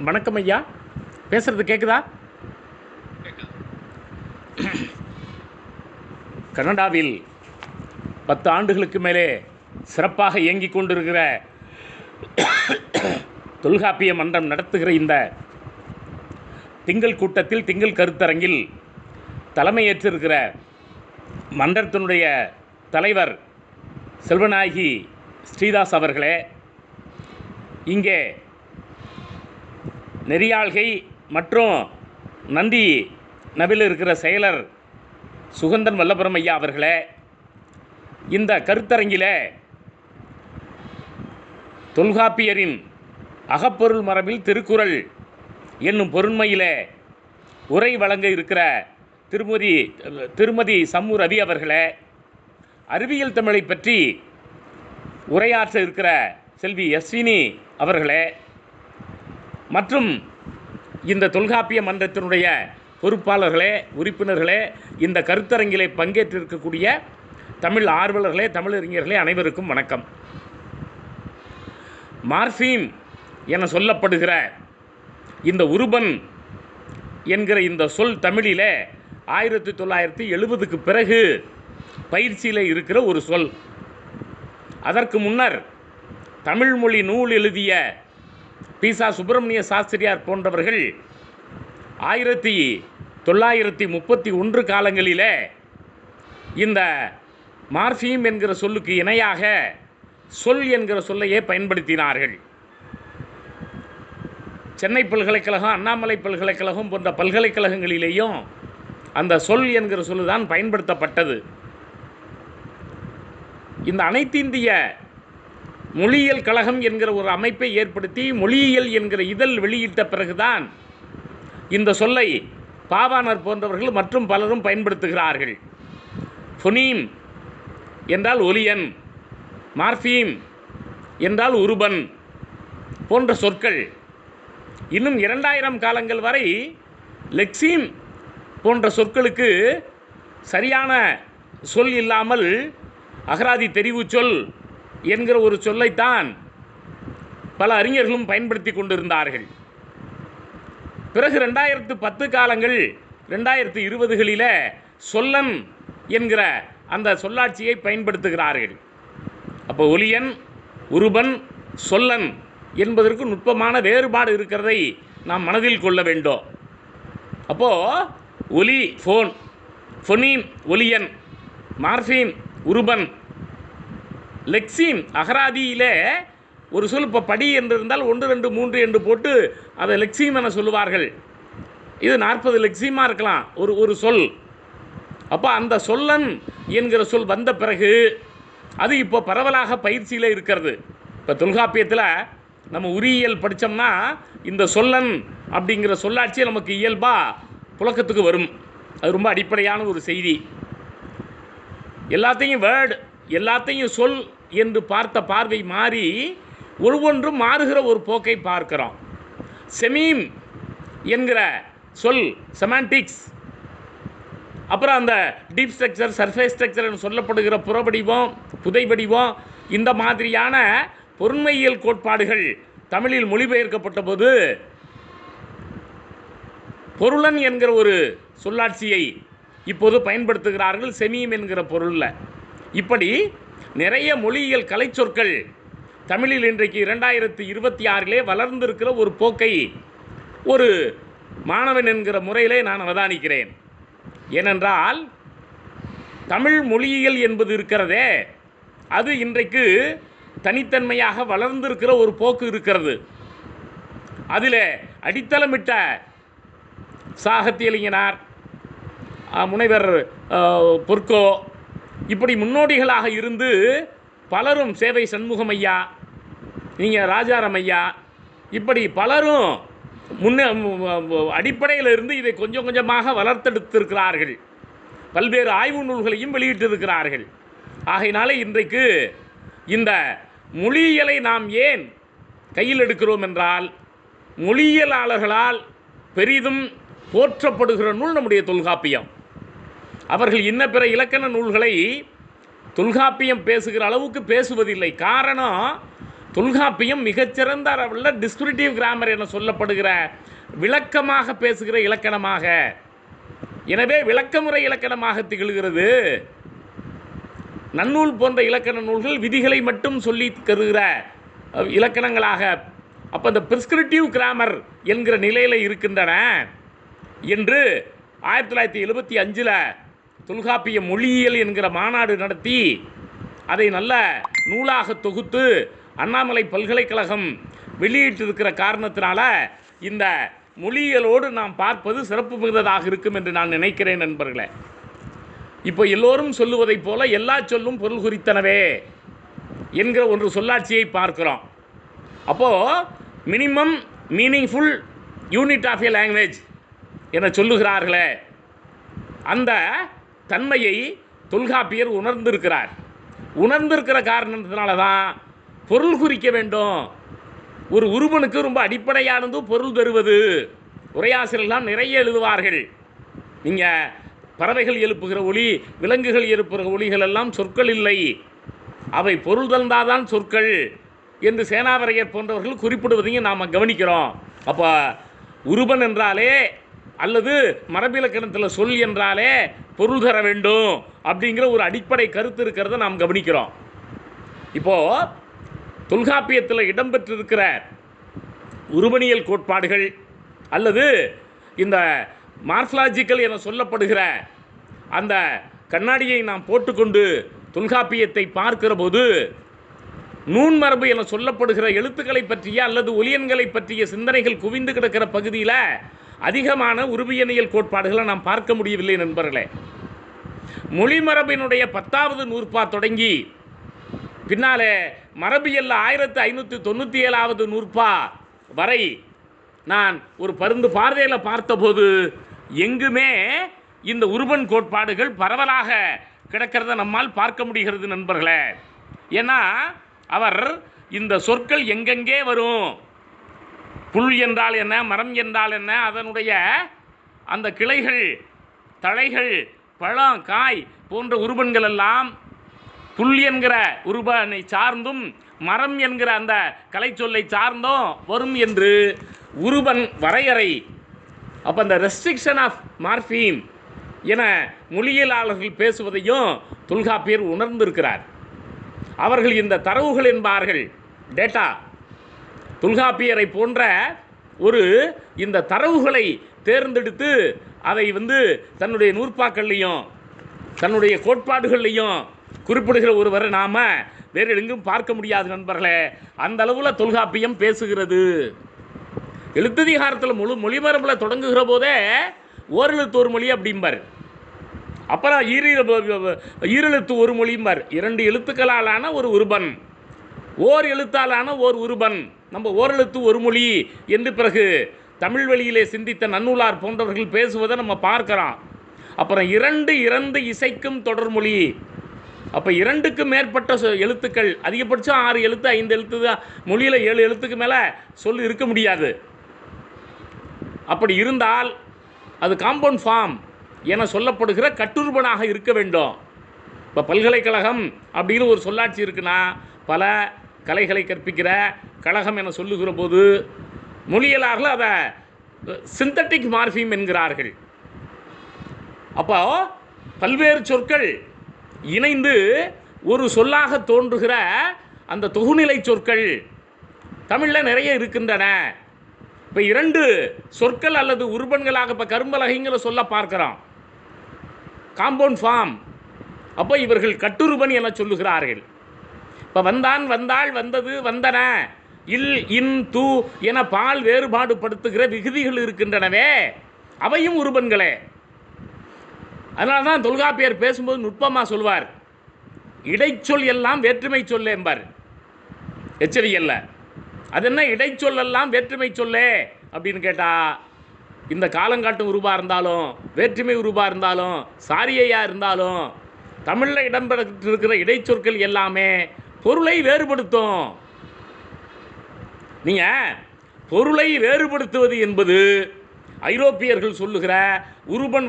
வணக்கம் ஐயா. பேசுகிறது கேட்குதா? கனடாவில் 10 ஆண்டுகளுக்கு மேலே சிறப்பாக இயங்கிக் கொண்டிருக்கிற தொல்காப்பிய மன்றம் நடத்துகிற இந்த திங்கள் கூட்டத்தில், திங்கள் கருத்தரங்கில் தலைமையேற்றிருக்கிற மன்றத்தினுடைய தலைவர் செல்வநாயகி ஸ்ரீதாஸ் அவர்களே, இங்கே நெறியாள்கை மற்றும் நந்தி நபில் இருக்கிற செயலர் சுகந்தன் வல்லபுரம் ஐயா அவர்களே, இந்த கருத்தரங்கில் தொல்காப்பியரின் அகப்பொருள் மரபில் திருக்குறள் என்னும் பொருண்மையிலே உரை வழங்க இருக்கிற திருமதி சம்மு ரவி அவர்களே, அறிவியல் தமிழை பற்றி உரையாற்ற இருக்கிற செல்வி அஸ்வினி அவர்களே, மற்றும் இந்த தொல்காப்பிய மன்றத்தினுடைய பொறுப்பாளர்களே, உறுப்பினர்களே, இந்த கருத்தரங்கிலே பங்கேற்றிருக்கக்கூடிய தமிழ் ஆர்வலர்களே, தமிழறிஞர்களே, அனைவருக்கும் வணக்கம். மார்ஃபீம் என சொல்லப்படுகிற இந்த உருபன் என்கிற இந்த சொல் தமிழிலே 1970க்கு பிறகு பயிற்சியில் இருக்கிற ஒரு சொல். அதற்கு முன்னர் தமிழ்மொழி நூல் எழுதிய பீசா சுப்பிரமணிய சாஸ்திரியார் போன்றவர்கள் 1931 காலங்களிலே இந்த மார்ஃபீம் என்கிற சொல்லுக்கு இணையாக சொல் என்கிற சொல்லையே பயன்படுத்தினார்கள். சென்னை பல்கலைக்கழகம், அண்ணாமலை பல்கலைக்கழகம் போன்ற பல்கலைக்கழகங்களிலேயும் அந்த சொல் என்கிற சொல்லு தான் பயன்படுத்தப்பட்டது. இந்த அனைத்திந்திய மொழியியல் கழகம் என்கிற ஒரு அமைப்பை ஏற்படுத்தி மொழியியல் என்கிற இதழ் வெளியிட்ட பிறகுதான் இந்த சொல்லை பாவாணர் போன்றவர்கள் மற்றும் பலரும் பயன்படுத்துகிறார்கள். ஃபொனீம் என்றால் ஒலியன், மார்ஃபீம் என்றால் உருபன் போன்ற சொற்கள். இன்னும் 2000 காலங்கள் வரை லெக்சீம் போன்ற சொற்களுக்கு சரியான சொல் இல்லாமல் அகராதி தெரிவு சொல் என்கிற ஒரு சொல்லைத்தான் பல அறிஞர்களும் பயன்படுத்தி கொண்டிருந்தார்கள். பிறகு 2010 காலங்கள், 2020களில் சொல்லன் என்கிற அந்த சொல்லாட்சியை பயன்படுத்துகிறார்கள். அப்போ ஒலியன், உருபன், சொல்லன் என்பதற்கு நுட்பமான வேறுபாடு இருக்கிறதை நாம் மனதில் கொள்ள வேண்டும். அப்போது ஒலி ஃபோன், ஃபொனீம் ஒலியன், மார்ஃபீம் உருபன், லெக்சீம் அகராதியிலே ஒரு சொல் இப்போ படி என்று இருந்தால் 1, 2, 3 என்று போட்டு அதை லெக்சீம் என சொல்லுவார்கள். இது 40 லெக்சீமாக இருக்கலாம் ஒரு சொல். அப்போ அந்த சொல்லன் என்கிற சொல் வந்த பிறகு அது இப்போ பரவலாக பயிற்சியில் இருக்கிறது. இப்போ தொல்காப்பியத்தில் நம்ம உரியியல் படித்தோம்னா இந்த சொல்லன் அப்படிங்கிற சொல்லாட்சி நமக்கு இயல்பாக புழக்கத்துக்கு வரும். அது ரொம்ப அடிப்படையான ஒரு செய்தி. எல்லாத்தையும் வேர்டு, எல்லாத்தையும் சொல் என்று பார்த்த பார்வை மாறி ஒவ்வொன்றும் மாறுகிற ஒரு போக்கை பார்க்கிறோம். செமீம் என்கிற சொல் செமான்டிக்ஸ், அப்புறம் அந்த டீப் ஸ்ட்ரக்சர், சர்ஃபேஸ் ஸ்ட்ரக்சர் என்று சொல்லப்படுகிற புறவடிவம், புதைவடிவம், இந்த மாதிரியான பொருண்மையியல் கோட்பாடுகள் தமிழில் மொழிபெயர்க்கப்பட்ட போது பொருளன் என்கிற ஒரு சொல்லாட்சியை இப்போது பயன்படுத்துகிறார்கள் செமீம் என்கிற பொருளில். இப்படி நிறைய மொழியியல் கலைச்சொற்கள் தமிழில் இன்றைக்கு 2026 வளர்ந்திருக்கிற ஒரு போக்கை ஒரு மாணவன் என்கிற முறையிலே நான் அவதானிக்கிறேன். ஏனென்றால் தமிழ் மொழியியல் என்பது இருக்கிறதே, அது இன்றைக்கு தனித்தன்மையாக வளர்ந்திருக்கிற ஒரு போக்கு இருக்கிறது. அதில் அடித்தளமிட்ட சாகித்யலிங்கனார், முனைவர் பொற்கோ, இப்படி முன்னோடிகளாக இருந்து பலரும், சேவை சண்முகம் ஐயா, நீங்கள் ராஜாராம் ஐயா, இப்படி பலரும் அடிப்படையில் இருந்து இதை கொஞ்சம் கொஞ்சமாக வளர்த்தெடுத்திருக்கிறார்கள். பல்வேறு ஆய்வு நூல்களையும் வெளியிட்டிருக்கிறார்கள். ஆகையினால இன்றைக்கு இந்த மொழியியலை நாம் ஏன் கையில் எடுக்கிறோம் என்றால், மொழியியலாளர்களால் பெரிதும் போற்றப்படுகிற நூல் நம்முடைய தொல்காப்பியம். அவர்கள் இன்ன பிற இலக்கண நூல்களை தொல்காப்பியம் பேசுகிற அளவுக்கு பேசுவதில்லை. காரணம், தொல்காப்பியம் மிகச்சிறந்த அளவில் டிஸ்கிரிப்டிவ் கிராமர் என சொல்லப்படுகிற விளக்கமாக பேசுகிற இலக்கணமாக, எனவே விளக்கமுறை இலக்கணமாக திகழ்கிறது. நன்னூல் போன்ற இலக்கண நூல்கள் விதிகளை மட்டும் சொல்லி தருகிற இலக்கணங்களாக, அப்போ இந்த பிரிஸ்கிரிப்டிவ் கிராமர் என்கிற நிலையில் இருக்கின்றன என்று 1975 தொல்காப்பிய மொழியியல் என்கிற மாநாடு நடத்தி அதை நல்ல நூலாக தொகுத்து அண்ணாமலை பல்கலைக்கழகம் வெளியிட்டிருக்கிற காரணத்தினால இந்த மொழியியலோடு நாம் பார்ப்பது சிறப்பு மிகுந்ததாக இருக்கும் என்று நான் நினைக்கிறேன் நண்பர்களே. இப்போ எல்லோரும் சொல்லுவதைப் போல எல்லா சொல்லும் பொருள் குறித்தனவே என்கிற ஒன்று சொல்லாட்சியை பார்க்கிறோம். அப்போது minimum meaningful unit of a language என சொல்லுகிறார்களே, அந்த தன்மையை தொல்காப்பியர் உணர்ந்திருக்கிறார். உணர்ந்திருக்கிற காரணத்தினால தான் பொருள் குறிக்க வேண்டும். ஒரு உருவனுக்கு ரொம்ப அடிப்படையானது பொருள் தருவது. உரையாசிரியெல்லாம் நிறைய எழுதுவார்கள். நீங்கள் பறவைகள் எழுப்புகிற ஒளி, விலங்குகள் எழுப்புகிற ஒளிகள் எல்லாம் சொற்கள் இல்லை, அவை பொருள் தந்தாதான் சொற்கள் என்று சேனாவரையர் போன்றவர்கள் குறிப்பிடுவதையும் நாம் கவனிக்கிறோம். அப்போ உருவன் என்றாலே அல்லது மரபிலக்கணத்தில் சொல் என்றாலே பொருள் தர வேண்டும் அப்படிங்கிற ஒரு அடிப்படை கருத்து இருக்கிறத நாம் கவனிக்கிறோம். இப்போது தொல்காப்பியத்தில் இடம்பெற்றிருக்கிற உருவனியல் கோட்பாடுகள் அல்லது இந்த மார்ஃபலாஜிக்கல் என சொல்லப்படுகிற அந்த கண்ணாடியை நாம் போட்டுக்கொண்டு தொல்காப்பியத்தை பார்க்கிற போது நூன்மரபு என சொல்லப்படுகிற எழுத்துக்களை பற்றிய அல்லது ஒலியன்களை பற்றிய சிந்தனைகள் குவிந்து கிடக்கிற பகுதியில் அதிகமான உருவியனியல் கோட்பாடுகளை நாம் பார்க்க முடியவில்லை நண்பர்களே. மொழிமரபினுடைய 10வது நூற்பா தொடங்கி பின்னாலே மரபியல்ல 1597வது நூற்பா வரை நான் ஒரு பருந்து பார்வையில் பார்த்தபோது எங்குமே இந்த உருவன் கோட்பாடுகள் பரவலாக கிடக்கிறத நம்மால் பார்க்க முடிகிறது நண்பர்களே. ஏன்னா அவர் இந்த சொற்கள் எங்கெங்கே வரும், புல் என்றால் என்ன, மரம் என்றால் என்ன, அதனுடைய அந்த கிளைகள், தழைகள், பழம், காய் போன்ற உருவன்கள் எல்லாம் புல் என்கிற உருவனை சார்ந்தும் மரம் என்கிற அந்த கலை சொல்லை சார்ந்தும் வரும் என்று உருவன் வரையறை. அப்போ அந்த ரெஸ்ட்ரிக்ஷன் ஆஃப் மார்ஃபீம் என மொழியியலாளர்கள் பேசுவதையும் தொல்காப்பியர் உணர்ந்திருக்கிறார். அவர்கள் இந்த தரவுகள் என்பார்கள், டேட்டா. தொல்காப்பியரை போன்ற ஒரு இந்த தரவுகளை தேர்ந்தெடுத்து அதை தன்னுடைய நூற்பாக்கள்லையும் தன்னுடைய கோட்பாடுகள்லையும் குறிப்பிடுகிற ஒருவரை நாம் வேறு எங்கும் பார்க்க முடியாது நண்பர்களே. அந்த அளவில் தொல்காப்பியம் பேசுகிறது. எழுத்ததிகாரத்தில் மொழிமரபில் தொடங்குகிற போதே ஓரெழுத்து ஒரு மொழி அப்படிம்பார். அப்புறம் ஈரெழுத்து ஒரு மொழிம்பார். 2 எழுத்துக்களாலான ஒரு உருபன், ஓர் எழுத்தாலான ஓர் உருபன், நம்ம ஓரெழுத்து ஒரு மொழி என்று பிறகு தமிழ் வழியிலே சிந்தித்த நன்னூலார் போன்றவர்கள் பேசுவதை நம்ம பார்க்கிறோம். அப்புறம் 2 இசைக்கும் தொடர்மொழி. அப்போ 2க்கு மேற்பட்ட எழுத்துக்கள், அதிகபட்சம் 6 எழுத்து 5 எழுத்து தான். மொழியில் 7 எழுத்துக்கு மேலே சொல் இருக்க முடியாது. அப்படி இருந்தால் அது காம்பவுண்ட் ஃபார்ம் என சொல்லப்படுகிற கட்டுருபனாக இருக்க வேண்டும். இப்போ பல்கலைக்கழகம் அப்படின்னு ஒரு சொல்லாட்சி இருக்குன்னா பல கலைகளை கற்பிக்கிற கழகம் என சொல்லுகிற போது மொழியியலாளர்கள் அதை சிந்தட்டிக் மார்ஃபீம் என்கிறார்கள். அப்போ பல்வேறு சொற்கள் இணைந்து ஒரு சொல்லாக தோன்றுகிற அந்த தொகுநிலை சொற்கள் தமிழில் நிறைய இருக்கின்றன. இப்போ 2 சொற்கள் அல்லது உருபன்களாக இப்போ கரும்பலகைங்கிற சொல்ல பார்க்கிறோம், காம்பவுண்ட் ஃபார்ம். அப்போ இவர்கள் கட்டுருபன் என சொல்லுகிறார்கள். இப்போ வந்தான், வந்தாள், வந்தது, வந்தன, இல், இன், தூ என பால் வேறுபாடு படுத்துகிற விகுதிகள் இருக்கின்றனவே, அவையும் உருபன்களே. அதனால தான் தொல்காப்பியர் பேசும்போது நுட்பமாக சொல்வார், இடைச்சொல் எல்லாம் வேற்றுமை சொல்ல என்பார் எச்சரிக்கையில். அது என்ன இடைச்சொல் எல்லாம் வேற்றுமை சொல்லே அப்படின்னு கேட்டால், இந்த காலங்காட்டும் உருவாக இருந்தாலும் வேற்றுமை உருவாக இருந்தாலும் சாரியையாக இருந்தாலும் தமிழில் இடம்பெற்றிருக்கிற இடைச்சொற்கள் எல்லாமே பொருளை வேறுபடுத்தும். நீங்கள் பொருளை வேறுபடுத்துவது என்பது ஐரோப்பியர்கள் சொல்லுகிற உருபன்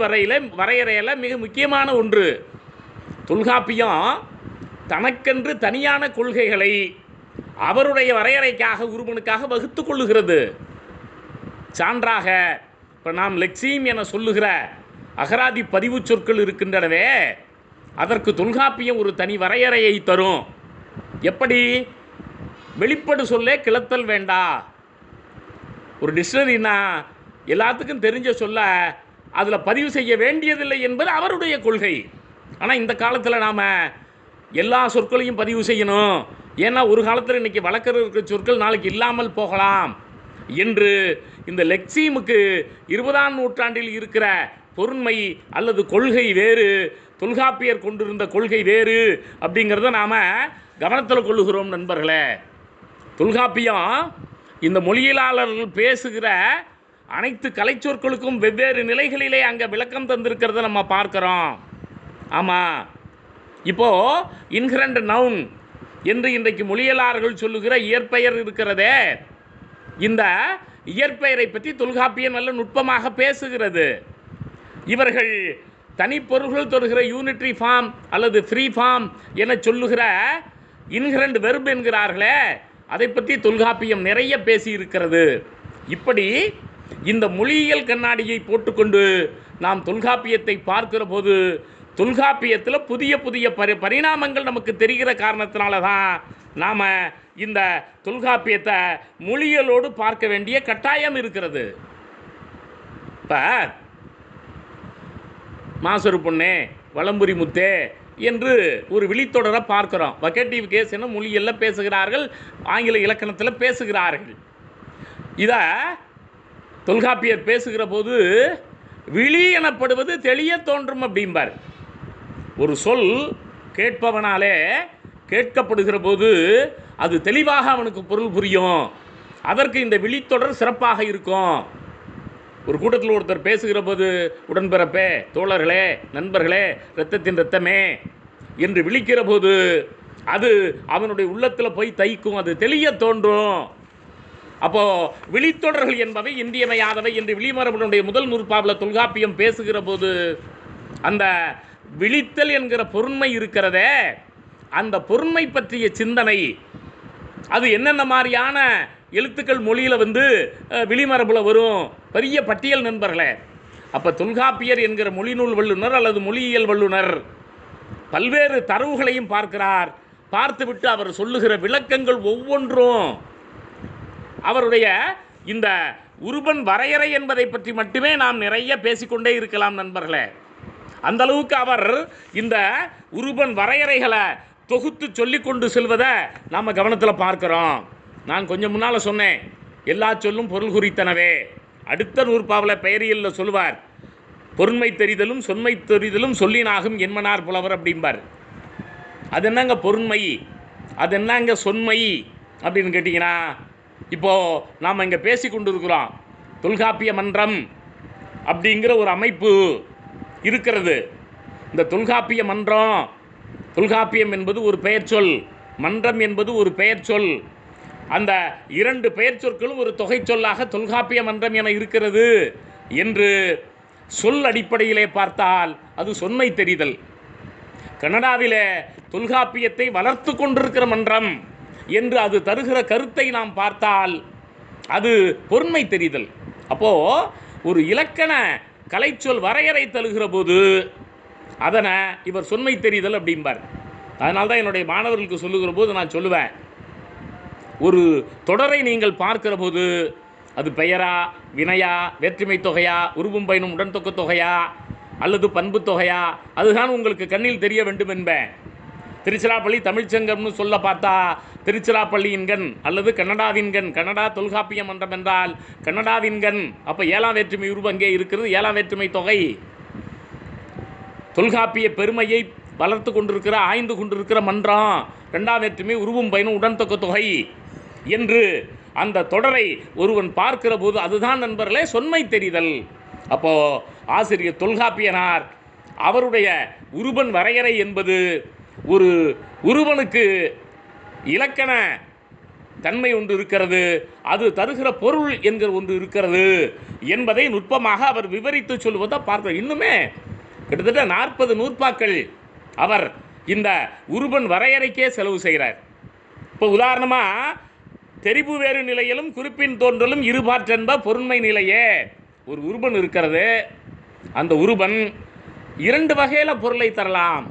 வரையறையில் மிக முக்கியமான ஒன்று. தொல்காப்பியம் தனக்கென்று தனியான கொள்கைகளை அவருடைய வரையறைக்காக உருவனுக்காக வகுத்து கொள்ளுகிறது. சான்றாக இப்போ நாம் லெக்ஸீம் என சொல்லுகிற அகராதி பதிவு சொற்கள் இருக்கின்றனவே, அதற்கு தொல்காப்பியம் ஒரு தனி வரையறையை தரும். எப்படி? வெளிப்படு சொல்லே கிளத்தல் வேண்டா. ஒரு டிக்ஷனரினா எல்லாத்துக்கும் தெரிஞ்ச சொல்ல அதில் பதிவு செய்ய வேண்டியதில்லை என்பது அவருடைய கொள்கை. ஆனால் இந்த காலத்தில் நாம் எல்லா சொற்களையும் பதிவு செய்யணும், ஏன்னா ஒரு காலத்தில் இன்றைக்கி வழக்கில் இருக்கிற சொற்கள் நாளைக்கு இல்லாமல் போகலாம் என்று இந்த லெக்ஸீமுக்கு 20ஆம் நூற்றாண்டில் இருக்கிற பொருண்மை அல்லது கொள்கை வேறு, தொல்காப்பியர் கொண்டிருந்த கொள்கை வேறு அப்படிங்கிறத நாம் கவனத்தில் கொள்ளுகிறோம் நண்பர்களே. தொல்காப்பியம் இந்த மொழியியலாளர்கள் பேசுகிற அனைத்து கலைச்சொற்களுக்கும் வெவ்வேறு நிலைகளிலே அங்கே விளக்கம் தந்திருக்கிறத நம்ம பார்க்குறோம். ஆமாம், இப்போது இன்ஹரண்ட் நவுன் என்று இன்றைக்கு மொழியியலாளர்கள் சொல்லுகிற இயற்பெயர் இருக்கிறதே, இந்த இயற்பெயரை பற்றி தொல்காப்பியம் நல்ல நுட்பமாக பேசுகிறது. இவர்கள் தனிப்பொருள்கள் தருகிற யூனிட்ரி ஃபார்ம் அல்லது ஃப்ரீ ஃபார்ம் என சொல்லுகிற இன்ஹரண்ட் வெர்ப் என்கிறார்களே, அதை பற்றி தொல்காப்பியம் நிறைய பேசியிருக்கிறது. இப்படி இந்த மொழியியல் கண்ணாடியை போட்டுக்கொண்டு நாம் தொல்காப்பியத்தை பார்க்கிற போது தொல்காப்பியத்தில் புதிய புதிய பரிணாமங்கள் நமக்கு தெரிகிற காரணத்தினால தான் நாம் இந்த தொல்காப்பியத்தை மொழியியலோடு பார்க்க வேண்டிய கட்டாயம் இருக்கிறது. இப்போ மாசரு பொண்ணே வலம்புரி முத்தே என்று ஒரு விழித்தொடரை பார்க்குறோம். வக்கேட்டிவ் கேஸ் என மொழியெல்லாம் பேசுகிறார்கள், ஆங்கில இலக்கணத்தில் பேசுகிறார்கள். இதை தொல்காப்பியர் பேசுகிற போது விழி எனப்படுவது தெளிய தோன்றும் அப்படிம்பார். ஒரு சொல் கேட்பவனாலே கேட்கப்படுகிற போது அது தெளிவாக அவனுக்கு பொருள் புரியும். அதற்கு இந்த விழித்தொடர் சிறப்பாக இருக்கும். ஒரு கூட்டத்தில் ஒருத்தர் பேசுகிற போது உடன்பிறப்பே, தோழர்களே, நண்பர்களே, இரத்தத்தின் இரத்தமே என்று விழிக்கிற போது அது அவனுடைய உள்ளத்தில் போய் தைக்கும், அது தெளிய தோன்றும். அப்போது விழித்தொடர்கள் என்பவை இன்றியமையாதவை என்று விழிமரபனுடைய முதல் நூற்பாவில் தொல்காப்பியம் பேசுகிற போது அந்த விழித்தல் என்கிற பொருண்மை இருக்கிறதே, அந்த பொருண்மை பற்றிய சிந்தனை அது என்னென்ன மாதிரியான எழுத்துக்கள் மொழியில் விழிமரபில் வரும், பெரிய பட்டியல் நண்பர்களே. அப்போ தொல்காப்பியர் என்கிற மொழிநூல் வல்லுனர் அல்லது மொழியியல் வல்லுனர் பல்வேறு தரவுகளையும் பார்க்கிறார். பார்த்துவிட்டு அவர் சொல்லுகிற விளக்கங்கள் ஒவ்வொன்றும் அவருடைய இந்த உருபன் வரையறை என்பதை பற்றி மட்டுமே நாம் நிறைய பேசிக்கொண்டே இருக்கலாம் நண்பர்களே. அந்த அளவுக்கு அவர் இந்த உருபன் வரையறைகளை தொகுத்து சொல்லி கொண்டு செல்வதை நாம் கவனத்தில் பார்க்கிறோம். நான் கொஞ்சம் முன்னால் சொன்னேன், எல்லா சொல்லும் பொருள் குறித்தனவே. அடுத்த நூற்பாவில் பெயரியலில் சொல்லுவார், பொருண்மை தெரிதலும் சொன்மை தெரிதலும் சொல்லினாகும் என்மனார் புலவர் அப்படிம்பார். அது என்னங்க பொருண்மை, அது என்னங்க சொன்மை அப்படின்னு கேட்டிங்கன்னா, இப்போது நாம் இங்கே பேசி கொண்டு இருக்கிறோம். தொல்காப்பிய மன்றம் அப்படிங்கிற ஒரு அமைப்பு இருக்கிறது. இந்த தொல்காப்பிய மன்றம், தொல்காப்பியம் என்பது ஒரு பெயர் சொல், மன்றம் என்பது ஒரு பெயர் சொல். அந்த இரண்டு பெயர் சொற்களும் ஒரு தொகை சொல்லாக தொல்காப்பிய மன்றம் என இருக்கிறது என்று சொல் அடிப்படையிலே பார்த்தால் அது சொன்மை தெரிதல். கனடாவிலே தொல்காப்பியத்தை வளர்த்து கொண்டிருக்கிற மன்றம் என்று அது தருகிற கருத்தை நாம் பார்த்தால் அது பொருண்மை தெரிதல். அப்போது ஒரு இலக்கண கலைச்சொல் வரையறை தருகிற போது அதனை இவர் சொன்மை தெரிதல் அப்படிம்பார். அதனால தான் என்னுடைய மாணவர்களுக்கு சொல்லுகிற போது நான் சொல்லுவேன், ஒரு தொடரை நீங்கள் பார்க்கிற போது அது பெயரா, வினையா, வேற்றுமை தொகையா, உருவும் பயனும் உடன்தொக்க தொகையா அல்லது பண்பு தொகையா, அதுதான் உங்களுக்கு கண்ணில் தெரிய வேண்டும் என்பேன். திருச்சிராப்பள்ளி தமிழ்ச்சங்கம்னு சொல்ல பார்த்தா திருச்சிராப்பள்ளியின்கண் அல்லது கன்னடாவின்கண், கன்னடா தொல்காப்பிய மன்றம் என்றால் கன்னடாவின்கண். அப்போ 7ஆம் வேற்றுமை உருவு அங்கே இருக்கிறது, 7ஆம் வேற்றுமை தொகை. தொல்காப்பிய பெருமையை வளர்த்து கொண்டிருக்கிற, ஆய்ந்து கொண்டிருக்கிற மன்றம் 2ஆம் வேற்றுமை உருவும் பயனும் உடன்தொக்க தொகை என்று அந்த தொடரை ஒருவன் பார்க்கிற போது அதுதான் நண்பர்களே சொன்மை தெரிதல். அப்போது ஆசிரியர் தொல்காப்பியனார் அவருடைய உருபன் வரையறை என்பது ஒரு உருவனுக்கு இலக்கண தன்மை ஒன்று இருக்கிறது, அது தருகிற பொருள் என்கிற ஒன்று இருக்கிறது என்பதை நுட்பமாக அவர் விவரித்து சொல்வதை பார்க்க. இன்னுமே கிட்டத்தட்ட 40 நூற்பாக்கள் அவர் இந்த உருபன் வரையறைக்கே செலவு செய்கிறார். இப்போ உதாரணமாக தெரிபு வேறு நிலையிலும் குறிப்பின் தோன்றலும் இருபாற்றென்ப பொருண்மை நிலையே. ஒரு உருபன் இருக்கிறது, அந்த உருபன் இரண்டு வகையில் பொருளை தரலாம்.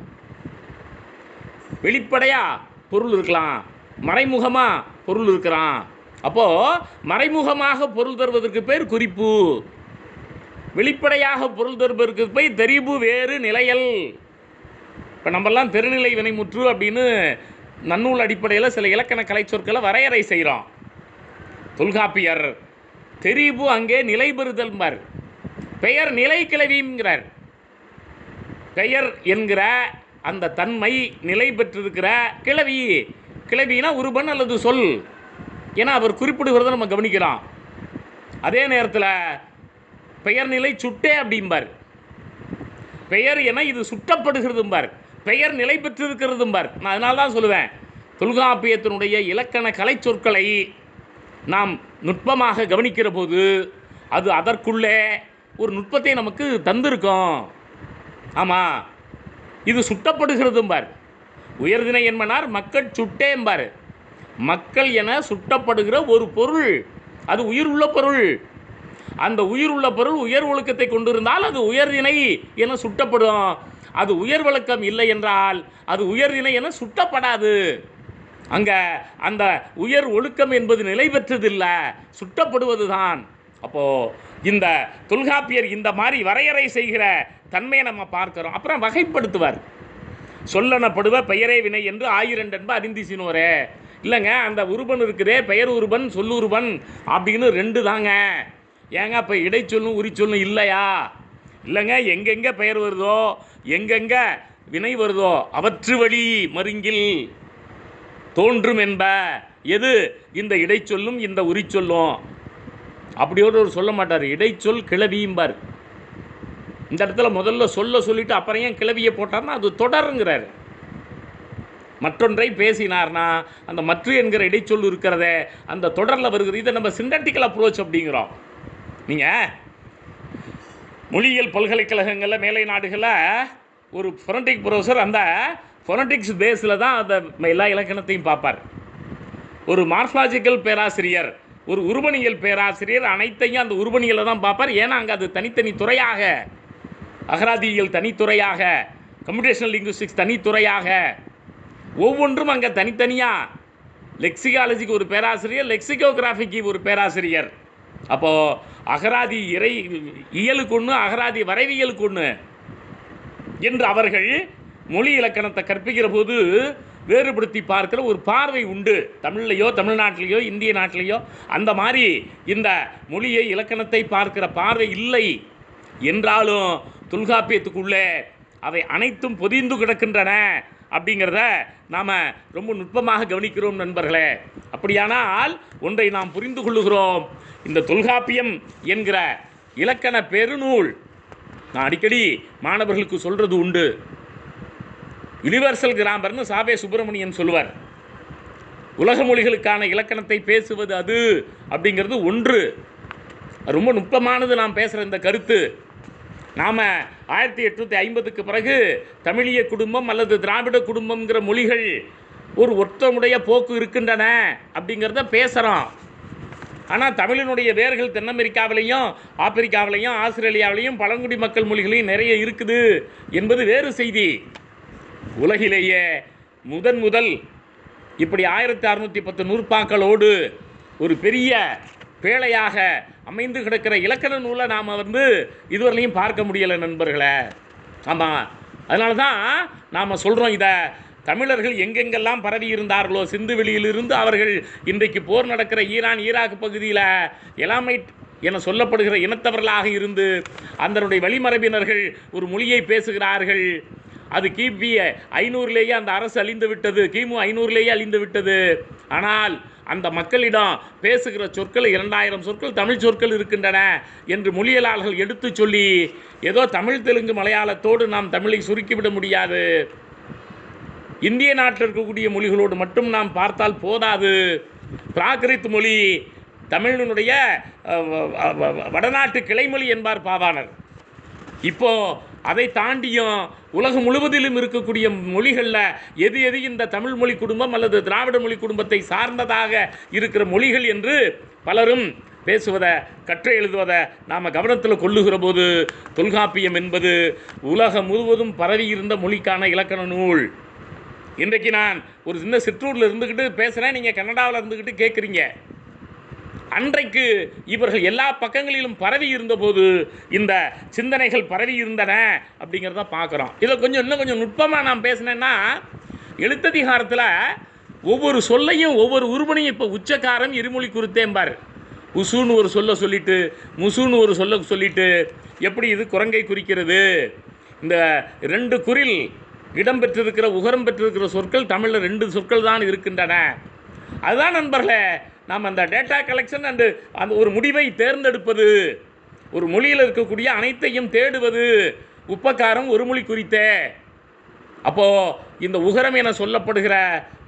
வெளிப்படையாக பொருள் இருக்கலாம், மறைமுகமாக பொருள் இருக்கிறான். அப்போது மறைமுகமாக பொருள் தருவதற்கு பேர் குறிப்பு, வெளிப்படையாக பொருள் தருவதற்கு போய் தெரிபு வேறு நிலையல். இப்போ நம்மெல்லாம் பெருநிலை வினைமுற்று அப்படின்னு நன்னூல் அடிப்படையில் சில இலக்கண கலை சொற்களை வரையறை செய்கிறோம். தொல்காப்பியர் தெரிபு அங்கே நிலை பெறுதல்பார், பெயர் நிலை கிளவிங்கிறார். பெயர் என்கிற அந்த தன்மை நிலை பெற்றிருக்கிற கிளவி, கிளவினா உருபன் அல்லது சொல் என அவர் குறிப்பிடுகிறத நம்ம கவனிக்கிறோம். அதே நேரத்தில் பெயர் நிலை சுட்டே அப்படிம்பார். பெயர் என இது சுட்டப்படுகிறதும்பார், பெயர் நிலை பெற்றிருக்கிறதும்பார். நான் அதனால தான் சொல்லுவேன், தொல்காப்பியத்தினுடைய இலக்கண கலை சொற்களை நாம் நுட்பமாக கவனிக்கிற போது அது அதற்குள்ளே ஒரு நுட்பத்தை நமக்கு தந்திருக்கும். ஆமாம், இது சுட்டப்படுகிறதும்பார். உயர்திணை என்பனார் மக்கள் சுட்டேம்பார். மக்கள் என சுட்டப்படுகிற ஒரு பொருள், அது உயிர் உள்ள பொருள். அந்த உயிர் உள்ள பொருள் உயர் ஒழுக்கத்தை கொண்டிருந்தால் அது உயர்திணை என சுட்டப்படும். அது உயர் ஒழுக்கம் இல்லை என்றால் அது உயர்திணை என சுட்டப்படாது. அங்கே அந்த உயர் ஒழுக்கம் என்பது நிலை பெற்றதில்லை, சுட்டப்படுவது தான். அப்போது இந்த தொல்காப்பியர் இந்த மாதிரி வரையறை செய்கிற தன்மையை நம்ம பார்க்கிறோம். அப்புறம் வகைப்படுத்துவார். சொல்லனப்படுவ பெயரே வினை என்று ஆயிரண்டென்ப அறிந்திசினோரே. இல்லைங்க, அந்த உருபன் இருக்குதே, பெயர் உருபன் சொல்லுருபன் அப்படின்னு ரெண்டு தாங்க. ஏங்க இப்போ இடைச்சொல்லும் உரிச்சொல்லும் இல்லையா? இல்லைங்க, எங்கெங்கே பெயர் வருதோ எங்கெங்கே வினை வருதோ அவற்று வழி மருங்கில் தோன்றும் என்ப எது இந்த இடைச்சொல்லும் இந்த உரிச்சொல்லும். அப்படியோடு ஒரு சொல்ல மாட்டார், இடைச்சொல் கிளவியும்பார். இந்த இடத்துல முதல்ல சொல்லிட்டு அப்புறம் ஏன் கிளவியை போட்டார்னா அது தொடருங்கிறார். மற்றொன்றை பேசினார்னா அந்த மற்ற என்கிற இடைச்சொல் இருக்கிறதே அந்த தொடரில் வருகிறது. இதை நம்ம சின்டாக்டிக்கல் அப்ரோச் அப்படிங்கிறோம். நீங்கள் மொழியியல் பல்கலைக்கழகங்களில் மேலை நாடுகளில் ஒரு ஃபொனடிக் ப்ரொஃபஸர் அந்த ஃபொனடிக்ஸ் பேஸில் தான் அந்த எல்லா இலக்கணத்தையும் பார்ப்பார். ஒரு மார்ஃபாலஜிக்கல் பேராசிரியர், ஒரு உருவனியல் பேராசிரியர் அனைத்தையும் அந்த உருவனியலை தான் பார்ப்பார். ஏன்னா அங்கே அது தனித்தனி துறையாக, அகராதியியல் தனித்துறையாக, கம்ப்யூட்டேஷனல் லிங்குவிஸ்டிக்ஸ் தனித்துறையாக, ஒவ்வொன்றும் அங்கே தனித்தனியாக. லெக்சிகாலஜிக்கு ஒரு பேராசிரியர், லெக்சிகோகிராஃபிக்கு ஒரு பேராசிரியர். அப்போது அகராதி இயலுக்கு ஒன்று, அகராதி வரைவியலுக்கு ஒன்று என்று அவர்கள் மொழி இலக்கணத்தை கற்பிக்கிற போது வேறுபடுத்தி பார்க்கிற ஒரு பார்வை உண்டு. தமிழ்லையோ தமிழ்நாட்டிலேயோ இந்திய நாட்டிலேயோ அந்த மாதிரி இந்த மொழியை இலக்கணத்தை பார்க்கிற பார்வை இல்லை என்றாலும் தொல்காப்பியத்துக்குள்ளே அவை அனைத்தும் பொதிந்து கிடக்கின்றன அப்படிங்கிறத நாம் ரொம்ப நுட்பமாக கவனிக்கிறோம் நண்பர்களே. அப்படியானால் ஒன்றை நாம் புரிந்து கொள்ளுகிறோம். இந்த தொல்காப்பியம் என்கிற இலக்கண பெருநூல், நான் அடிக்கடி மாணவர்களுக்கு சொல்கிறது உண்டு, யுனிவர்சல் கிராமர்னு சாவே சுப்பிரமணியன் சொல்லுவார். உலக மொழிகளுக்கான இலக்கணத்தை பேசுவது அது அப்படிங்கிறது ஒன்று. ரொம்ப நுட்பமானது நாம் பேசுகிற இந்த கருத்து. நாம் 1850க்கு பிறகு தமிழிய குடும்பம் அல்லது திராவிட குடும்பம்ங்கிற மொழிகள் ஒரு ஒற்றமுடைய போக்கு இருக்கின்றன அப்படிங்கிறத பேசுகிறோம். ஆனால் தமிழினுடைய வேர்கள் தென் அமெரிக்காவிலையும் ஆப்பிரிக்காவிலையும் ஆஸ்திரேலியாவிலையும் பழங்குடி மக்கள் மொழிகளையும் நிறைய இருக்குது என்பது வேறு செய்தி. உலகிலேயே முதல் இப்படி 1610 நூற்பாக்களோடு ஒரு பெரிய பேழையாக அமைந்து கிடக்கிற இலக்கண நூலை நாம் இதுவரையிலையும் பார்க்க முடியலை நண்பர்களே. ஆமாம், அதனால தான் நாம் சொல்கிறோம், இதை தமிழர்கள் எங்கெங்கெல்லாம் பரவி இருந்தார்களோ சிந்து வெளியிலிருந்து அவர்கள் இன்றைக்கு போர் நடக்கிற ஈரான் ஈராக் பகுதியில் எலாமைட் என சொல்லப்படுகிற இனத்தவர்களாக இருந்து அதனுடைய வழிமரபினர்கள் ஒரு மொழியை பேசுகிறார்கள். அது கிபி 500லேயே அந்த அரசு அழிந்து விட்டது, கிமு 500லேயே அழிந்து விட்டது. ஆனால் அந்த மக்களிடம் பேசுகிற சொற்கள் 2000 சொற்கள் தமிழ் சொற்கள் இருக்கின்றன என்று மொழியலாளர்கள் எடுத்து சொல்லி, ஏதோ தமிழ் தெலுங்கு மலையாளத்தோடு நாம் தமிழை சுருக்கிவிட முடியாது, இந்திய நாட்டில் இருக்கக்கூடிய மொழிகளோடு மட்டும் நாம் பார்த்தால் போதாது. பிராகிருத் மொழி தமிழினுடைய வடநாட்டு கிளைமொழி என்பார் பாவாணர். இப்போது அதை தாண்டியும் உலகம் முழுவதிலும் இருக்கக்கூடிய மொழிகளில் எது எது இந்த தமிழ் மொழி குடும்பம் அல்லது திராவிட மொழி குடும்பத்தை சார்ந்ததாக இருக்கிற மொழிகள் என்று பலரும் பேசுவதை கற்று எழுதுவதை நாம் கவனத்தில் கொள்ளுகிற போது தொல்காப்பியம் என்பது உலகம் முழுவதும் பரவி இருந்த மொழிக்கான இலக்கண நூல். இன்றைக்கு நான் ஒரு சின்ன சிற்றூரில் இருந்துக்கிட்டு பேசுகிறேன், நீங்கள் கன்னடாவில் இருந்துக்கிட்டு கேட்குறீங்க. அன்றைக்கு இவர்கள் எல்லா பக்கங்களிலும் பரவி இருந்தபோது இந்த சிந்தனைகள் பரவி இருந்தன அப்படிங்கிறத பார்க்குறோம். இதை இன்னும் கொஞ்சம் நுட்பமாக நான் பேசினேன்னா, எழுத்ததிகாரத்தில் ஒவ்வொரு சொல்லையும் ஒவ்வொரு உருவனையும் இப்போ உச்சக்காரம் இருமொழி குறித்தேம்பார். உசுன்னு ஒரு சொல்ல சொல்லிட்டு முசுன்னு ஒரு சொல்ல சொல்லிட்டு எப்படி இது குரங்கை குறிக்கிறது. இந்த 2 குறில் இடம்பெற்றிருக்கிற உகரம் பெற்றிருக்கிற சொற்கள் தமிழில் 2 சொற்கள் தான் இருக்கின்றன. அதுதான் நண்பர்களே நாம் அந்த டேட்டா கலெக்ஷன் அந்த ஒரு முடிவை தேர்ந்தெடுப்பது, ஒரு மொழியில் இருக்கக்கூடிய அனைத்தையும் தேடுவது. உப்பக்காரம் ஒரு மொழி குறித்தே. அப்போது இந்த உகரம் என சொல்லப்படுகிற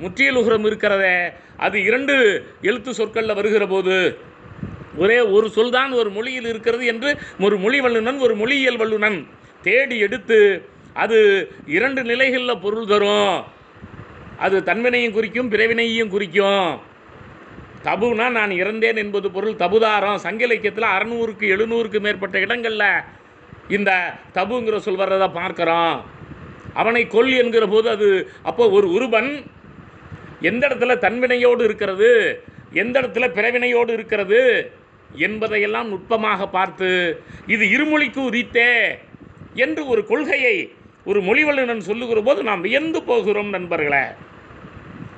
முற்றியல் உகரம் இருக்கிறதே, அது 2 எழுத்து சொற்களில் வருகிற போது ஒரே ஒரு சொல் தான் ஒரு மொழியில் இருக்கிறது என்று ஒரு மொழி வல்லுநன் ஒரு மொழியியல் வல்லுநன் தேடி எடுத்து அது 2 நிலைகளில் பொருள் தரும். அது தன்வினையும் குறிக்கும் பிறவினையும் குறிக்கும். தபுனா நான் இறந்தேன் என்பது பொருள் தபுதாரம். சங்க இலக்கியத்தில் 600க்கு 700க்கு மேற்பட்ட இடங்களில் இந்த தபுங்கிற சொல் வர்றதை பார்க்குறோம். அவனை கொல் என்கிற போது அது அப்போ ஒரு உருவன் எந்த இடத்துல தன்வினையோடு இருக்கிறது, எந்த இடத்துல பிறவினையோடு இருக்கிறது என்பதையெல்லாம் நுட்பமாக பார்த்து இது இருமொழிக்கு உரித்தே என்று ஒரு கொள்கையை ஒரு மொழி வல்லுநன் சொல்லுகிற போது நாம் வியந்து போகிறோம் நண்பர்களே.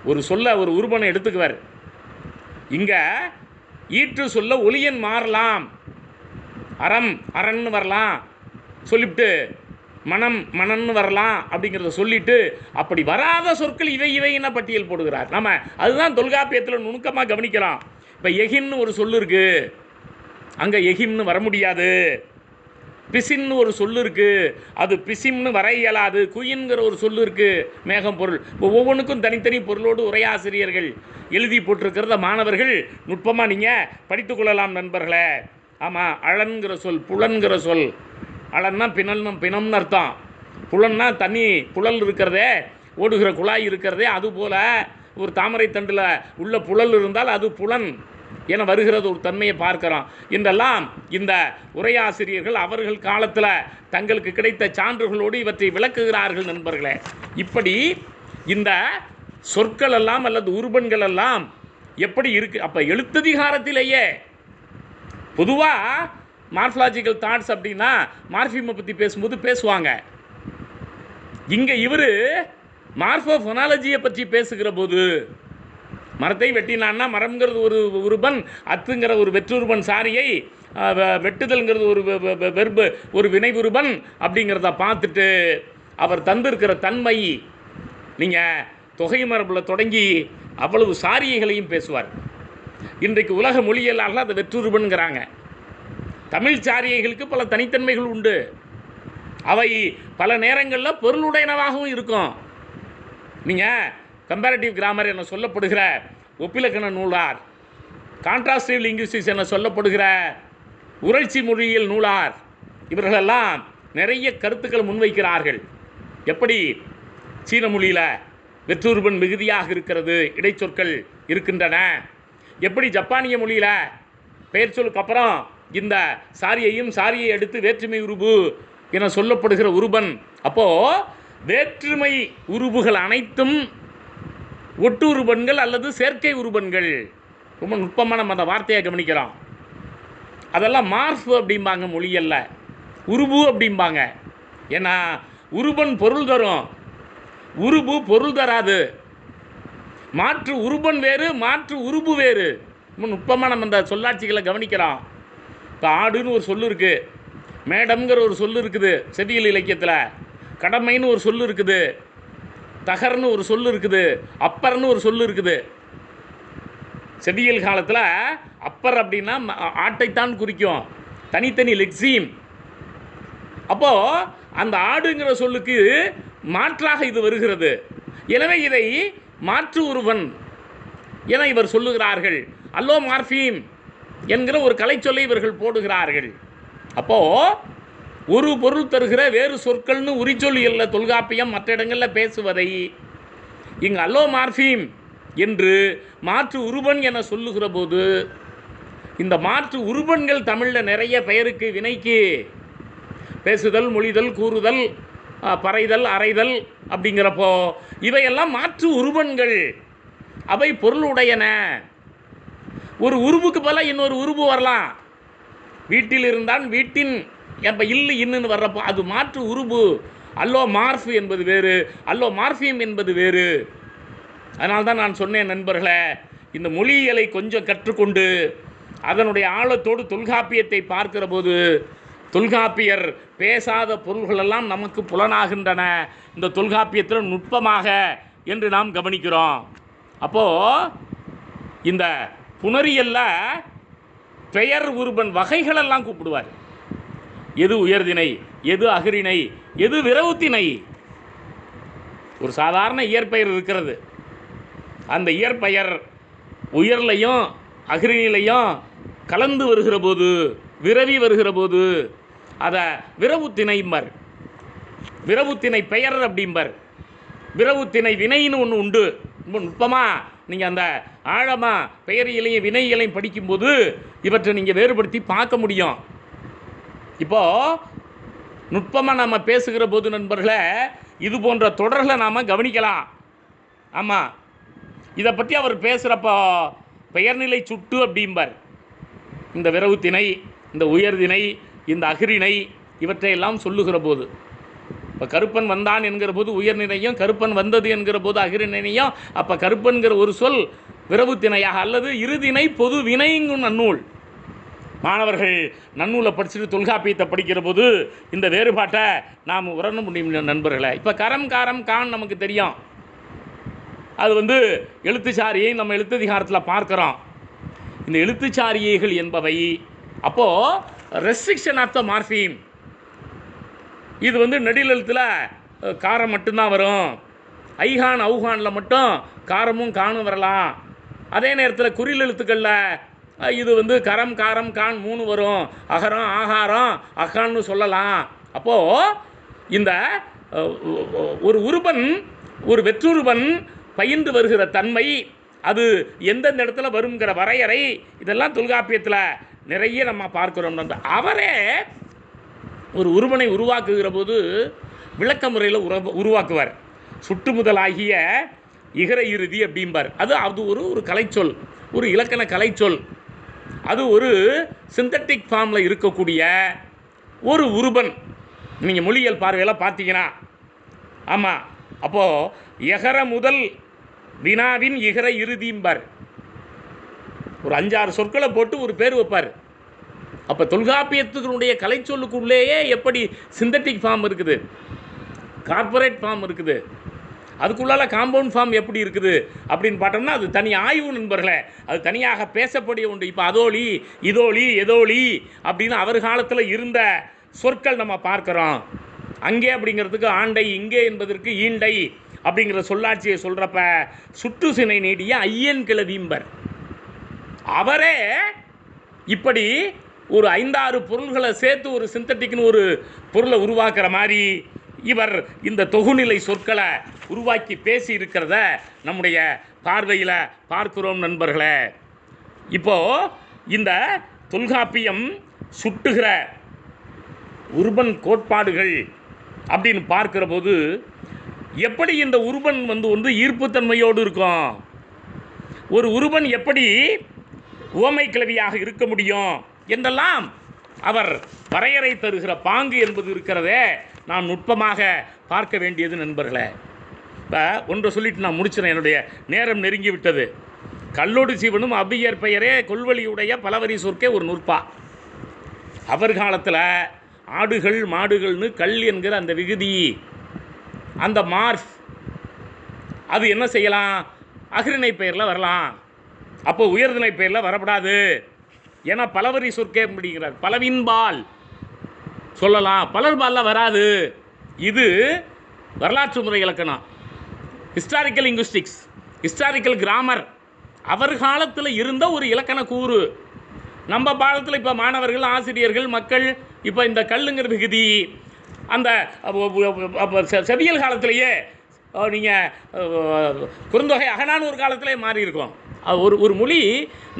ஒரு சொல்ல ஒரு உருவனை எடுத்துக்குவார். இங்கே ஈற்று சொல்ல ஒளியன் மாறலாம், அறம் அரண்னு வரலாம் சொல்லிவிட்டு மனம் மனன்னு வரலாம் அப்படிங்கிறத சொல்லிவிட்டு அப்படி வராத சொற்கள் இவை இவைன்னு பட்டியல் போடுகிறார். நம்ம அதுதான் தொல்காப்பியத்தில் நுணுக்கமாக கவனிக்கலாம். இப்போ எகின்னு ஒரு சொல்லு இருக்குது, அங்கே எகிம்னு வர முடியாது. பிசின்னு ஒரு சொல்லு இருக்குது, அது பிசிம்னு வர இயலாது. குயின்கிற ஒரு சொல்லு இருக்குது, மேகம் பொருள். இப்போ ஒவ்வொன்றுக்கும் தனித்தனி பொருளோடு உரையாசிரியர்கள் எழுதி போட்டிருக்கிறத மாணவர்கள் நுட்பமாக நீங்கள் படித்து கொள்ளலாம் நண்பர்களே. ஆமாம், அழன்கிற சொல், புலன்கிற சொல். அழன்னா பிணம்னு அர்த்தம். புலன்னா தண்ணி புழல் இருக்கிறதே, ஓடுகிற குழாய் இருக்கிறதே, அதுபோல் ஒரு தாமரை தண்டில் உள்ள புழல் இருந்தால் அது புலன் என வருகிறது ஒரு தன்மையை பார்க்கிறோம். இன்றெல்லாம் இந்த உரையாசிரியர்கள் அவர்கள் காலத்தில் தங்களுக்கு கிடைத்த சான்றுகளோடு இவற்றை விளக்குகிறார்கள் நண்பர்களே. இப்படி இந்த சொற்கள் எல்லாம் அல்லது உருபன்கள் எல்லாம் எப்படி இருக்குது. அப்போ எழுத்ததிகாரத்திலேயே பொதுவாக மார்ஃபலாஜிக்கல் தாட்ஸ் அப்படின்னா மார்ஃபிமை பற்றி பேசும்போது பேசுவாங்க. இங்கே இவர் மார்ஃபோஃபொனாலஜியை பற்றி பேசுகிற போது மரத்தை வெட்டினான்னா மரம்ங்கிறது ஒரு உருபன், அத்துங்கிற ஒரு வெற்றுருபன் சாரியை வெட்டுதல்ங்கிறது ஒரு வெர்பு ஒரு வினைவுருபன் அப்படிங்கிறத பார்த்துட்டு அவர் தந்திருக்கிற தன்மை, நீங்கள் தொகை மரபில் தொடங்கி அவ்வளவு சாரியைகளையும் பேசுவார். இன்றைக்கு உலக மொழியியலாளர்கள் அதை வெற்றுருபன்கிறாங்க. தமிழ் சாரியைகளுக்கு பல தனித்தன்மைகள் உண்டு. அவை பல நேரங்களில் பொருளுடையனவாகவும் இருக்கும். நீங்கள் கம்பேரிட்டிவ் கிராமர் என சொல்லப்படுகிற ஒப்பிலக்கண நூலார், கான்ட்ராஸ்டிவ் லிங்குவிஸ்டிக்ஸ் என சொல்லப்படுகிற உரைச்சி மொழியியல் நூலார், இவர்களெல்லாம் நிறைய கருத்துக்கள் முன்வைக்கிறார்கள். எப்படி சீன மொழியில் வெற்றுருபன் மிகுதியாக இருக்கிறது, இடைச்சொற்கள் இருக்கின்றன. எப்படி ஜப்பானிய மொழியில் பெயர் சொல்லுக்கு அப்புறம் இந்த சாரியை எடுத்து வேற்றுமை உருபு என சொல்லப்படுகிற உருபன். அப்போது வேற்றுமை உருபுகள் அனைத்தும் ஒட்டு உருபன்கள் அல்லது சேர்க்கை உருபன்கள். ரொம்ப நுட்பமாக நம்ம அந்த வார்த்தையை கவனிக்கிறோம். அதெல்லாம் மார்ஃபு அப்படிம்பாங்க மொழியல்ல, உருபு அப்படிம்பாங்க. ஏன்னா உருபன் பொருள் தரும், உருபு பொருள் தராது. மாற்று உருபன் வேறு, மாற்று உருபு வேறு. ரொம்ப நுட்பமாக நம்ம அந்த சொல்லாட்சிகளை கவனிக்கிறோம். இப்போ ஆடுன்னு ஒரு சொல்லு இருக்குது, மேடம்ங்கிற ஒரு சொல்லு இருக்குது செவ்வியல் இலக்கியத்தில், கடமைன்னு ஒரு சொல்லு இருக்குது, தகர்னு ஒரு சொல்லு இருக்குது, அப்பர்னு ஒரு சொல்லு இருக்குது. செவ்வியல் காலத்தில் அப்பர் அப்படின்னா ஆட்டைத்தான் குறிக்கும், தனித்தனி லெக்ஸீம். அப்போது அந்த ஆடுங்கிற சொல்லுக்கு மாற்றாக இது வருகிறது. எனவே இதை மாற்று உருவன் என இவர் சொல்லுகிறார்கள். அல்லோ மார்ஃபீம் என்கிற ஒரு கலைச்சொல்லை இவர்கள் போடுகிறார்கள். அப்போது ஒரு பொருள் தருகிற வேறு சொற்கள்னு உரிச்சொல்லியல்ல தொல்காப்பியம் மற்ற இடங்களில் பேசுவதை இங்கு அல்லோமார்ஃபீம் என்று மாற்று உருபன் என சொல்லுகிற போது இந்த மாற்று உருபன்கள் தமிழில் நிறைய பெயருக்கு வினைக்கு பேசுதல், மொழிதல், கூறுதல், பறைதல், அறைதல் அப்படிங்கிறப்போ இவையெல்லாம் மாற்று உருபன்கள். அவை பொருளுடையன. ஒரு உருவுக்கு பதிலாக இன்னொரு உருவு வரலாம். வீட்டில் இருந்தான் வீட்டின் எப்போ இல்லு இன்னுன்னு வர்றப்போ அது மாற்று உருவு. அல்லோ மார்ஃப் என்பது வேறு, அல்லோ மார்ஃபியம் என்பது வேறு. அதனால தான் நான் சொன்னேன் நண்பர்களே, இந்த மொழியியலை கொஞ்சம் கற்றுக்கொண்டு அதனுடைய ஆழத்தோடு தொல்காப்பியத்தை பார்க்கிற போது தொல்காப்பியர் பேசாத பொருள்களெல்லாம் நமக்கு புலனாகின்றன இந்த தொல்காப்பியத்தில் நுட்பமாக என்று நாம் கவனிக்கிறோம். அப்போது இந்த புணரியல்ல பெயர் உருபன் வகைகளெல்லாம் கூப்பிடுவார். எது உயர்திணை, எது அகிரிணை, எது விரவுத்திணை. ஒரு சாதாரண இயற்பெயர் இருக்கிறது. அந்த இயற்பெயர் உயர்லையும் அகிரிணையிலையும் கலந்து வருகிற போது, விரவி வருகிற போது அதை விரவுத்திணைம்பர், விரவுத்திணை பெயர் அப்படிம்பர். விரவுத்திணை வினைன்னு ஒன்று உண்டு. ரொம்ப நுட்பமாக நீங்கள் அந்த ஆழமாக பெயரியலையும் வினையிலையும் படிக்கும்போது இவற்றை நீங்கள் வேறுபடுத்தி பார்க்க முடியும். இப்போது நுட்பமாக நம்ம பேசுகிற போது நண்பர்களே இது போன்ற தொடர்களை நாம் கவனிக்கலாம். ஆமாம், இதை பற்றி அவர் பேசுகிறப்போ பெயர்நிலை சுட்டு அப்படிம்பர். இந்த விரவுத்திணை, இந்த உயர்திணை, இந்த அகிரிணை இவற்றையெல்லாம் சொல்லுகிற போது இப்போ கருப்பன் வந்தான் என்கிற போது உயர்நிலையும், கருப்பன் வந்தது என்கிற போது அகிரிணையும். அப்போ கருப்பன்கிற ஒரு சொல் விரவுத்திணையாக அல்லது இருதிணை பொது வினைங்கும் நன்னூல். மாணவர்கள் நன்னூலை படிச்சுட்டு தொல்காப்பியத்தை படிக்கிற போது இந்த வேறுபாட்டை நாம் உணர முடியும் நண்பர்களை. இப்போ கரம், காரம், கான் நமக்கு தெரியும். அது எழுத்துச்சாரியை நம்ம எழுத்ததிகாரத்தில் பார்க்குறோம். இந்த எழுத்துச்சாரியைகள் என்பவை அப்போது ரெஸ்ட்ரிக்ஷன் ஆஃப் த மார்ஃபீம். இது நெடிலெழுத்தில் காரம் மட்டும்தான் வரும். ஐகான் அவுகானில் மட்டும் காரமும் காணும் வரலாம். அதே நேரத்தில் குறில் எழுத்துக்களில் இது கரம், காரம், கான் 3 வரும். அகரம், ஆகாரம், அகான்னு சொல்லலாம். அப்போது இந்த ஒரு உருபன், ஒரு வெற்றுருபன் பயின்று வருகிற தன்மை, அது எந்தெந்த இடத்துல வருங்கிற வரையறை, இதெல்லாம் தொல்காப்பியத்தில் நிறைய நம்ம பார்க்குறோம். அவரே ஒரு உருவனை உருவாக்குகிற போது விளக்க முறையில் உருவாக்குவார். சுட்டு முதலாகிய இகர இறுதி அப்படிம்பார். அது ஒரு கலைச்சொல், ஒரு இலக்கண கலைச்சொல். அது ஒரு சிந்தட்டிக் ஃபார்மில் இருக்கக்கூடிய ஒரு உருபன். நீங்கள் மொழியியல் பார்வையில் பார்த்தீங்கன்னா ஆமாம். அப்போது எகர முதல் வினாவின் இகர இறுதிம்பார். ஒரு 5-6 சொற்களை போட்டு ஒரு பேர் வைப்பார். அப்போ தொல்காப்பியத்தினுடைய கலைச்சொல்லுக்குள்ளேயே எப்படி சிந்தட்டிக் ஃபார்ம் இருக்குது, கார்பரேட் ஃபார்ம் இருக்குது, அதுக்குள்ளால காம்பவுண்ட் ஃபார்ம் எப்படி இருக்குது அப்படின்னு பார்த்தோம்னா அது தனி ஆய்வு நண்பர்களே. அது தனியாக பேசக்கூடிய உண்டு. இப்போ அதோழி, இதோழி, எதோழி அப்படின்னு அவர் காலத்தில் இருந்த சொற்கள் நம்ம பார்க்குறோம். அங்கே அப்படிங்கிறதுக்கு ஆண்டை, இங்கே என்பதற்கு ஈண்டை அப்படிங்கிற சொல்லாட்சியை சொல்கிறப்ப சுட்டு சினை நீடிய ஐயன் கிளவிம்பர். அவரே இப்படி ஒரு 5-6 பொருள்களை சேர்த்து ஒரு சிந்தட்டிக்னு ஒரு பொருளை உருவாக்குற மாதிரி இவர் இந்த தொகுநிலை சொற்களை உருவாக்கி பேசி இருக்கிறத நம்முடைய பார்வையில் பார்க்கிறோம் நண்பர்களே. இப்போது இந்த தொல்காப்பியம் சுட்டுகிற உருபன் கோட்பாடுகள் அப்படின்னு பார்க்கிற போது எப்படி இந்த உருபன் ஈர்ப்புத்தன்மையோடு இருக்கும், ஒரு உருபன் எப்படி உவமை கிளவியாக இருக்க முடியும் என்றெல்லாம் அவர் வரையறை தருகிற பாங்கு என்பது இருக்கிறதே நாம் நுட்பமாக பார்க்க வேண்டியது நண்பர்களே. இப்போ ஒன்றை சொல்லிட்டு நான் முடிச்சிடறேன், என்னுடைய நேரம் நெருங்கி விட்டது. கல்லோடு சீவனும் அவ்வியற் பெயரே கொல்வழியுடைய பலவரி சொற்கே ஒரு நூற்பா. அவர் காலத்தில் ஆடுகள் மாடுகள்னு கல் என்கிற அந்த விகுதி, அந்த மார்ஃப், அது என்ன செய்யலாம், அகிரிணை பெயரில் வரலாம். அப்போ உயர்திணை பெயரில் வரப்படாது. ஏன்னா பலவரி சொற்கே அப்படிங்கிறார். பலவின்பால் சொல்லலாம், பலர்பாலில் வராது. இது வரலாற்று முறை இலக்கணம், ஹிஸ்டாரிக்கல் லிங்குஸ்டிக்ஸ், ஹிஸ்டாரிக்கல் கிராமர். அவர் காலத்தில் இருந்த ஒரு இலக்கண கூறு. நம்ம பாடத்தில் இப்போ மாணவர்கள், ஆசிரியர்கள், மக்கள் இப்போ இந்த கல்லுங்கிற விகுதி அந்த செவியல் காலத்திலேயே நீங்கள் குறுந்தொகை அகநானூறு காலத்திலே மாறி இருக்கும். ஒரு மொழி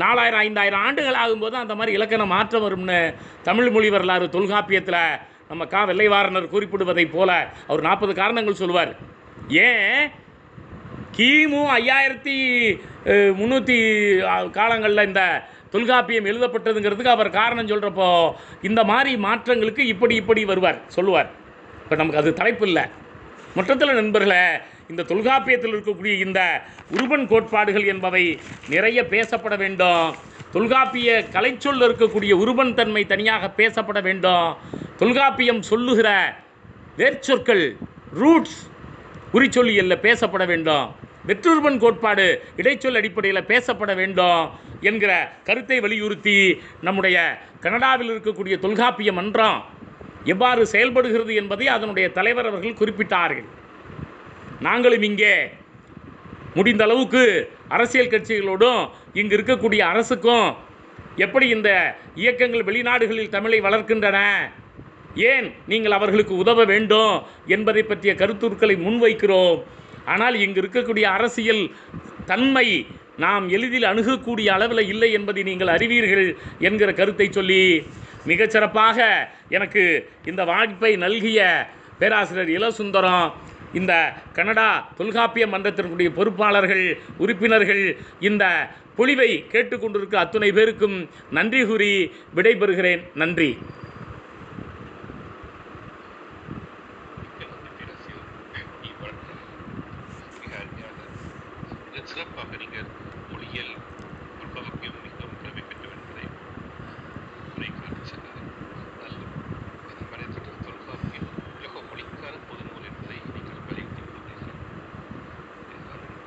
4000 5000 ஆண்டுகள் ஆகும்போது அந்த மாதிரி இலக்கண மாற்றம் வரும்னு தமிழ் மொழி வரலாறு தொல்காப்பியத்தில் நம்ம வெள்ளைவாரணர் குறிப்பிடுவதைப் போல அவர் 40 காரணங்கள் சொல்லுவார். ஏன் கிமு 5300 காலங்களில் இந்த தொல்காப்பியம் எழுதப்பட்டதுங்கிறதுக்கு அவர் காரணம் சொல்கிறப்போ இந்த மாதிரி மாற்றங்களுக்கு இப்படி வருவார் சொல்லுவார். இப்போ நமக்கு அது தலைப்பு இல்லை. மொத்தத்தில் நண்பர்களே, இந்த தொல்காப்பியத்தில் இருக்கக்கூடிய இந்த உருபன் கோட்பாடுகள் என்பவை நிறைய பேசப்பட வேண்டும். தொல்காப்பிய கலைச்சொல்ல இருக்கக்கூடிய உருபன் தன்மை தனியாக பேசப்பட வேண்டும். தொல்காப்பியம் சொல்லுகிற வேர்ச்சொற்கள் ரூட்ஸ் உரிச்சொல்லியலில் பேசப்பட வேண்டும். வெற்றுருபன் கோட்பாடு இடைச்சொல் அடிப்படையில் பேசப்பட வேண்டும் என்கிற கருத்தை வலியுறுத்தி நம்முடைய கனடாவில் இருக்கக்கூடிய தொல்காப்பிய மன்றம் எவ்வாறு செயல்படுகிறது என்பதை அதனுடைய தலைவர் அவர்கள் குறிப்பிட்டார்கள். நாங்களும் இங்கே முடிந்த அளவுக்கு அரசியல் கட்சிகளோடும் இங்கு இருக்கக்கூடிய அரசுக்கும் எப்படி இந்த இயக்கங்கள் வெளிநாடுகளில் தமிழை வளர்க்கின்றன, ஏன் நீங்கள் அவர்களுக்கு உதவ வேண்டும் என்பதை பற்றிய கருத்துக்களை முன்வைக்கிறோம். ஆனால் இங்கு இருக்கக்கூடிய அரசியல் தன்மை நாம் எளிதில் அணுகக்கூடிய அளவில் இல்லை என்பதை நீங்கள் அறிவீர்கள் என்கிற கருத்தை சொல்லி மிகச்சிறப்பாக எனக்கு இந்த வாய்ப்பை நல்கிய பேராசிரியர் இளசுந்தரம், இந்த கனடா தொல்காப்பிய மன்றத்தினுடைய பொறுப்பாளர்கள், உறுப்பினர்கள், இந்த பொழிவை கேட்டுக்கொண்டிருக்க அத்துணை பேருக்கும் நன்றி கூறி விடைபெறுகிறேன். நன்றி. சிறப்பாக நீங்கள் மொழியியல் தொல்காப்பியம் மிகவும் புலமை பெற்று என்பதை காட்டி சென்றது நல்ல மனித தொல்காப்பியம் உலக மொழிக்கான பொது நூல் என்பதை நீங்கள் வலியுறுத்தி கொண்டீர்கள்.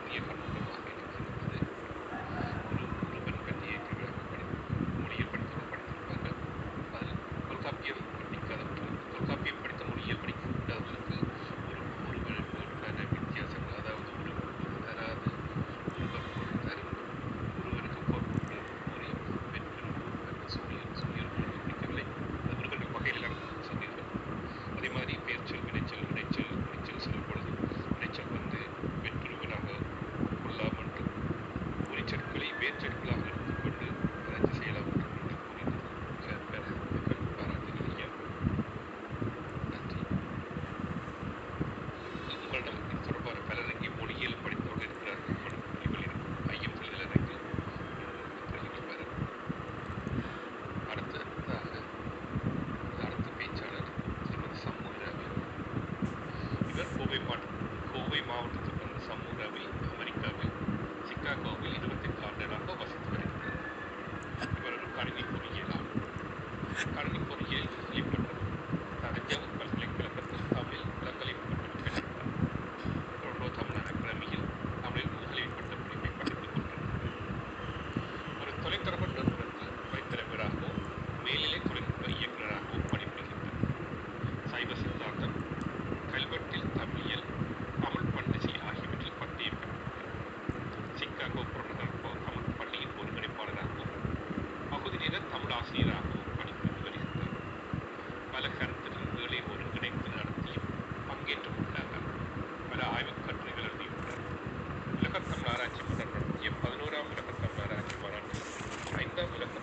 புதிய கண்ணோட்டமாக எனக்கு இருந்தது. ஒருவன் பற்றிய மொழியில் படித்திருப்பார்கள். அதில் தொல்காப்பியம் படிக்காதவர்கள், தொல்காப்பியம் படித்த மொழியில் படிக்காதவர்களுக்கு ஒருவருக்கான வித்தியாசங்கள், அதாவது தராது அதே மாதிரி பேர்ச்சொல், வினைச்சொல், வினைச்சொல் சொல்லும் பொழுது வினைச்சொல் வெற்றுருவனாக கொள்ளாமல் உரிச்சொற்களை வேர்ச்சொற்களாக எடுத்துக்கொண்டு அதை செய்யலாம் என்று கூறினது பாராட்டுகிறீர்கள். நன்றி. உங்களிடம் இது தொடர்பான பலர் இங்கே மொழியியல் படித்தவர்கள் இருக்கிறார்கள். மொழிகளில் ஐயம் சொல்லுதல் எனக்கு அடுத்த பேச்சாளர் திருமதி சமூகராவி. இவர் கோவை மாவட்டத்தில் வந்த சமூகராவி அமெரிக்காவில் சிகாகோவில் 28 ஆண்டுகளாக வசித்து வருகிறார். இவர் ஒரு கணினி பொறியியலாளர். கணினி பொறியியல் மற்றும் தஞ்சாவூர் பல்கலைக்கழகத்தில் தமிழ் இளங்கலை பட்டம் பெற்றார். தமிழ் அகாடமியில் தமிழில் முதுகலை பட்ட படிப்பை படித்துக் கொண்டிருக்கிறார். ஒரு தொலைத்தொடர்பு நிறுவனத்தில் துணைத்தலைவராகவும் மேல்நிலை தொழில்நுட்ப இயக்குநராகவும் பணிபுரிகின்றார். சைவ சித்தாந்தம், கல்வெட்டில் தமிழியல், தமிழ் பண்டிசை ஆகியவற்றில் பட்டயம் பெற்றுள்ளார். சிகாகோ புறநகர் தமிழ் பள்ளியின் ஒருங்கிணைப்பாளராகவும் பகுதி நேர தமிழ் ஆசிரியராகவும் பணிபுரிந்து வருகின்றார். பல கருத்து நிகழ்வுகளை ஒருங்கிணைத்து நடத்தியும் பங்கேற்றுள்ளார். பல ஆய்வுக் கட்டுரைகள் எழுதியுள்ளார். உலகத் தமிழ் ஆராய்ச்சி மன்றம் நடத்திய 11ஆம் உலகத் தமிழ் ஆராய்ச்சி மாநாட்டில் 5ஆம் உலக